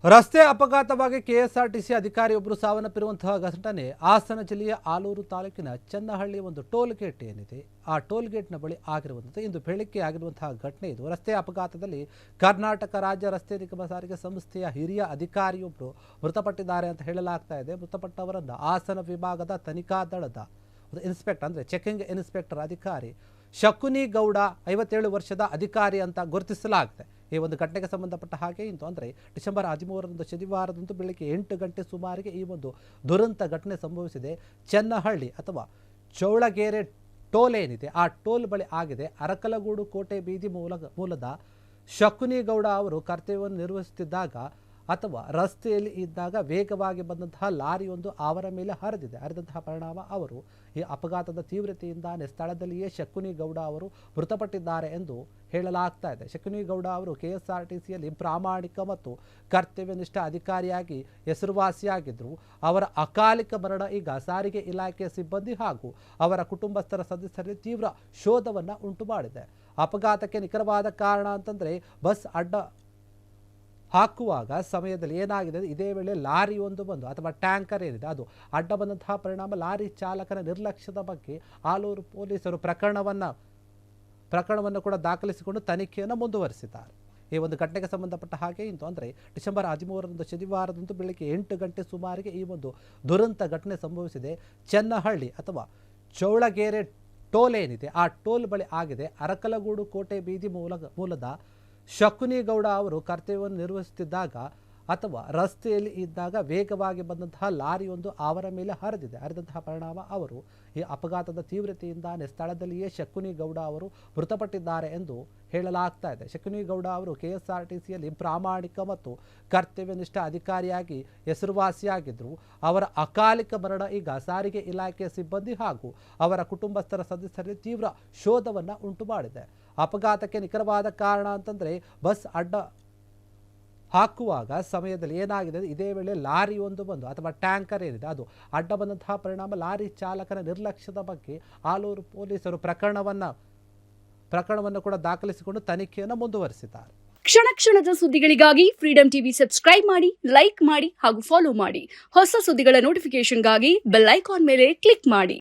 ರಸ್ತೆ ಅಪಘಾತವಾಗಿ ಕೆಎಸ್ಆರ್ಟಿಸಿ ಅಧಿಕಾರಿಯೊಬ್ಬರು ಸಾವನ್ನಪ್ಪಿರುವಂತಹ ಘಟನೆ ಹಾಸನ ಜಿಲ್ಲೆಯ ಆಲೂರು ತಾಲೂಕಿನ ಚನ್ನಹಳ್ಳಿ ಒಂದು ಟೋಲ್ ಗೇಟ್ ಏನಿದೆ ಆ ಟೋಲ್ ಗೇಟ್ನ ಬಳಿ ಆಗಿರುವಂಥದ್ದು. ಇಂದು ಬೆಳಗ್ಗೆ ಆಗಿರುವಂತಹ ಘಟನೆ ಇದು. ರಸ್ತೆ ಅಪಘಾತದಲ್ಲಿ ಕರ್ನಾಟಕ ರಾಜ್ಯ ರಸ್ತೆ ನಿಗಮ ಸಾರಿಗೆ ಸಂಸ್ಥೆಯ ಹಿರಿಯ ಅಧಿಕಾರಿಯೊಬ್ಬರು ಮೃತಪಟ್ಟಿದ್ದಾರೆ ಅಂತ ಹೇಳಲಾಗ್ತಾ ಇದೆ. ಮೃತಪಟ್ಟವರನ್ನು ಹಾಸನ ವಿಭಾಗದ ತನಿಖಾ ದಳದ ಇನ್ಸ್ಪೆಕ್ಟರ್ ಅಂದರೆ ಚೆಕಿಂಗ್ ಇನ್ಸ್ಪೆಕ್ಟರ್ ಅಧಿಕಾರಿ ಶಕುನಿ ಗೌಡ 57 ವರ್ಷದ ಅಧಿಕಾರಿ ಅಂತ ಗುರುತಿಸಲಾಗಿದೆ. ಈ ಒಂದು ಘಟನೆಗೆ ಸಂಬಂಧಪಟ್ಟ ಹಾಗೆ ಇಂದು ಅಂದರೆ ಡಿಸೆಂಬರ್ 13ರಂದು ಶನಿವಾರದಂದು ಬೆಳಗ್ಗೆ 8 ಗಂಟೆ ಸುಮಾರಿಗೆ ಈ ಒಂದು ದುರಂತ ಘಟನೆ ಸಂಭವಿಸಿದೆ. ಚನ್ನಹಳ್ಳಿ ಅಥವಾ ಚೌಳಗೆರೆ ಟೋಲ್ ಏನಿದೆ ಆ ಟೋಲ್ ಬಳಿ ಆಗಿದೆ. ಅರಕಲಗೂಡು ಕೋಟೆ ಬೀದಿ ಮೂಲದ ಶಕುನಿ ಗೌಡ ಅವರು ಕರ್ತವ್ಯವನ್ನು ನಿರ್ವಹಿಸುತ್ತಿದ್ದಾಗ ಅಥವಾ ರಸ್ತೆಯಲ್ಲಿ ಇದ್ದಾಗ ವೇಗವಾಗಿ ಬಂದಂತಹ ಲಾರಿಯೊಂದು ಅವರ ಮೇಲೆ ಹರಿದಂತಹ ಪರಿಣಾಮ ಅವರು ಈ ಅಪಘಾತದ ತೀವ್ರತೆಯಿಂದಾನೇ ಸ್ಥಳದಲ್ಲಿಯೇ ಶಕುನಿ ಗೌಡ ಅವರು ಮೃತಪಟ್ಟಿದ್ದಾರೆ ಎಂದು ಹೇಳಲಾಗ್ತಾ ಇದೆ. ಶಕುನಿ ಗೌಡ ಅವರು ಕೆಎಸ್ಆರ್ಟಿಸಿಯಲ್ಲಿ ಪ್ರಾಮಾಣಿಕ ಮತ್ತು ಕರ್ತವ್ಯನಿಷ್ಠ ಅಧಿಕಾರಿಯಾಗಿ ಹೆಸರುವಾಸಿಯಾಗಿದ್ದರು. ಅವರ ಅಕಾಲಿಕ ಮರಣ ಈಗ ಸಾರಿಗೆ ಇಲಾಖೆಯ ಸಿಬ್ಬಂದಿ ಹಾಗೂ ಅವರ ಕುಟುಂಬಸ್ಥರ ಸದಸ್ಯರಲ್ಲಿ ತೀವ್ರ ಶೋಧವನ್ನು ಉಂಟು ಮಾಡಿದೆ. ಅಪಘಾತಕ್ಕೆ ನಿಖರವಾದ ಕಾರಣ ಅಂತಂದರೆ ಬಸ್ ಅಡ್ಡ ಹಾಕುವಾಗ ಸಮಯದಲ್ಲಿ ಏನಾಗಿದೆ, ಇದೇ ವೇಳೆ ಲಾರಿ ಒಂದು ಬಂದು ಅಥವಾ ಟ್ಯಾಂಕರ್ ಏನಿದೆ ಅದು ಅಡ್ಡ ಬಂದಂತಹ ಪರಿಣಾಮ ಲಾರಿ ಚಾಲಕನ ನಿರ್ಲಕ್ಷ್ಯದ ಬಗ್ಗೆ ಆಲೂರು ಪೊಲೀಸರು ಪ್ರಕರಣವನ್ನು ಕೂಡ ದಾಖಲಿಸಿಕೊಂಡು ತನಿಖೆಯನ್ನು ಮುಂದುವರಿಸಿದ್ದಾರೆ. ಈ ಒಂದು ಘಟನೆಗೆ ಸಂಬಂಧಪಟ್ಟ ಹಾಗೆ ಇಂದು ಅಂದರೆ ಡಿಸೆಂಬರ್ 13ರಂದು ಶನಿವಾರದಂದು ಬೆಳಗ್ಗೆ 8 ಗಂಟೆ ಸುಮಾರಿಗೆ ಈ ಒಂದು ದುರಂತ ಘಟನೆ ಸಂಭವಿಸಿದೆ. ಚನ್ನಹಳ್ಳಿ ಅಥವಾ ಚೌಳಗೆರೆ ಟೋಲ್ ಏನಿದೆ ಆ ಟೋಲ್ ಬಳಿ ಆಗಿದೆ. ಅರಕಲಗೂಡು ಕೋಟೆ ಬೀದಿ ಮೂಲದ ಶಕುನಿ ಗೌಡ ಅವರು ಕರ್ತವ್ಯವನ್ನು ನಿರ್ವಹಿಸುತ್ತಿದ್ದಾಗ ಅಥವಾ ರಸ್ತೆಯಲ್ಲಿ ಇದ್ದಾಗ ವೇಗವಾಗಿ ಬಂದಂತಹ ಲಾರಿಯೊಂದು ಅವರ ಮೇಲೆ ಹರಿದಂತಹ ಪರಿಣಾಮ ಅವರು ಈ ಅಪಘಾತದ ತೀವ್ರತೆಯಿಂದಾನೇ ಸ್ಥಳದಲ್ಲಿಯೇ ಶಕುನಿ ಗೌಡ ಅವರು ಮೃತಪಟ್ಟಿದ್ದಾರೆ ಎಂದು ಹೇಳಲಾಗ್ತಾ ಇದೆ. ಶಕುನಿ ಗೌಡ ಅವರು ಕೆಎಸ್ಆರ್ಟಿಸಿಯಲ್ಲಿ ಪ್ರಾಮಾಣಿಕ ಮತ್ತು ಕರ್ತವ್ಯನಿಷ್ಠ ಅಧಿಕಾರಿಯಾಗಿ ಹೆಸರುವಾಸಿಯಾಗಿದ್ದರು. ಅವರ ಅಕಾಲಿಕ ಮರಣ ಈಗ ಸಾರಿಗೆ ಇಲಾಖೆಯ ಸಿಬ್ಬಂದಿ ಹಾಗೂ ಅವರ ಕುಟುಂಬಸ್ಥರ ಸದಸ್ಯರಲ್ಲಿ ತೀವ್ರ ಶೋಧವನ್ನು ಉಂಟು ಮಾಡಿದೆ. ಅಪಘಾತಕ್ಕೆ ನಿಖರವಾದ ಕಾರಣ ಅಂತಂದರೆ ಬಸ್ ಅಡ್ಡ ಹಾಕುವಾಗ ಸಮಯದಲ್ಲಿ ಏನಾಗಿದೆ, ಇದೇ ವೇಳೆ ಲಾರಿ ಒಂದು ಬಂದು ಅಥವಾ ಟ್ಯಾಂಕರ್ ಏನಿದೆ ಅದು ಅಡ್ಡ ಬಂದಂತಹ ಪರಿಣಾಮ ಲಾರಿ ಚಾಲಕನ ನಿರ್ಲಕ್ಷ್ಯದ ಬಗ್ಗೆ ಆಲೂರು ಪೊಲೀಸರು ಪ್ರಕರಣವನ್ನು ಕೂಡ ದಾಖಲಿಸಿಕೊಂಡು ತನಿಖೆಯನ್ನು ಮುಂದುವರಿಸಿದ್ದಾರೆ. ಕ್ಷಣ ಕ್ಷಣದ ಸುದ್ದಿಗಳಿಗಾಗಿ ಫ್ರೀಡಂ ಟಿವಿ ಸಬ್ಸ್ಕ್ರೈಬ್ ಮಾಡಿ, ಲೈಕ್ ಮಾಡಿ ಹಾಗೂ ಫಾಲೋ ಮಾಡಿ. ಹೊಸ ಸುದ್ದಿಗಳ ನೋಟಿಫಿಕೇಶನ್ಗಾಗಿ ಬೆಲ್ ಐಕಾನ್ ಮೇಲೆ ಕ್ಲಿಕ್ ಮಾಡಿ.